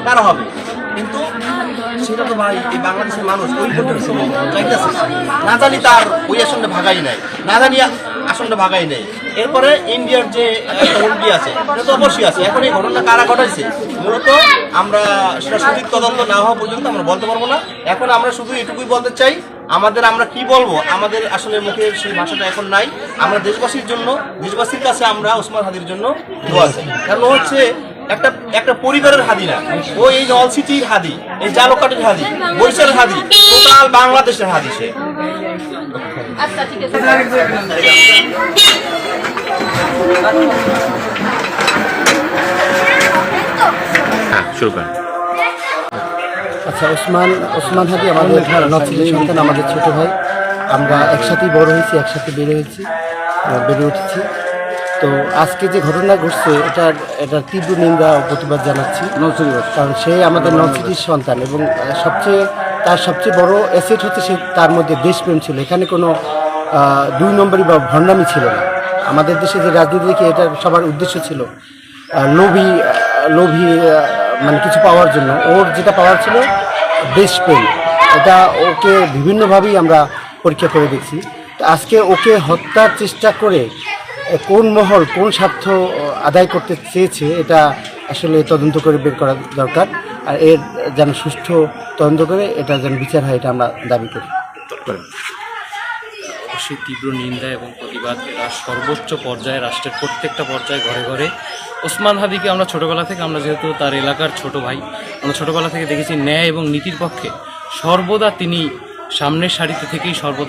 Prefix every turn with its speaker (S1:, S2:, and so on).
S1: কারা হবে? কিন্তু সেটা তো ভাই এই বাংলাদেশের মানুষ ওই পর্যন্ত চাইতেছে না, জানি তার ওই আসনটা ভাগাই নাই, না জানি আসনটা ভাগাই নেই। এরপরে ইন্ডিয়ার যে এমপি আছে সেটা তো অবশ্যই আছে। এখন এই ঘটনা কারা ঘটাইছে মূলত আমরা সেটা সঠিক তদন্ত না হওয়া পর্যন্ত আমরা বলতে পারবো না। এখন আমরা শুধু এটুকুই বলতে চাই, আমরা কি বলবো, আমাদের আসলে মুখের সেই ভাষাটা এখন নাই। আমরা দেশবাসীর জন্য, দেশবাসীর কাছে আমরা ওসমান হাদির জন্য দোয়া চাই। কারণ ও হচ্ছে একটা পরিবারের হাদি না, ও এই নলসিটির হাদি, এই জালকাটির হাদি, বরিশালের হাদি, টোটাল বাংলাদেশের হাদি সে।
S2: আচ্ছা ঠিক আছে।
S3: হ্যাঁ, শুরু করেন।
S4: আচ্ছা, ওসমান হাদি আমাদের নকশালের সন্তান, আমাদের ছোট ভাই। আমরা একসাথেই বড় হয়েছি, একসাথে বেড়ে উঠেছি। তো আজকে যে ঘটনা ঘটছে এটার তীব্র নিন্দা ও প্রতিবাদ জানাচ্ছি। কারণ সে আমাদের নকশালের সন্তান এবং তার সবচেয়ে বড় অ্যাসেট হচ্ছে তার মধ্যে দেশপ্রেম ছিল। এখানে কোনো দুই নম্বরই বা ভণ্ডামি ছিল না। আমাদের দেশে যে রাজনীতি দেখে এটার সবার উদ্দেশ্য ছিল লোভী মানে কিছু পাওয়ার জন্য। ওর যেটা পাওয়ার ছিল দেশপ্রেম, এটা ওকে বিভিন্নভাবেই আমরা পরীক্ষা করে দেখছি। তো আজকে ওকে হত্যার চেষ্টা করে কোন মহল কোন স্বার্থ আদায় করতে চেয়েছে এটা আসলে তদন্ত করে বের করা দরকার। আর এর যেন সুষ্ঠু তদন্ত করে এটা যেন বিচার হয়, এটা আমরা দাবি করি।
S5: অবশ্যই তীব্র নিন্দা এবং প্রতিবাদ এরা সর্বোচ্চ পর্যায়ে, রাষ্ট্রের প্রত্যেকটা পর্যায়ে ঘরে ঘরে। ওসমান হাদিকে আমরা ছোটোবেলা থেকে, আমরা যেহেতু তার এলাকার ছোট ভাই, আমরা ছোটোবেলা থেকে দেখেছি ন্যায় এবং নীতির পক্ষে সর্বদা তিনি সামনের সারিতে থেকেই সর্বদা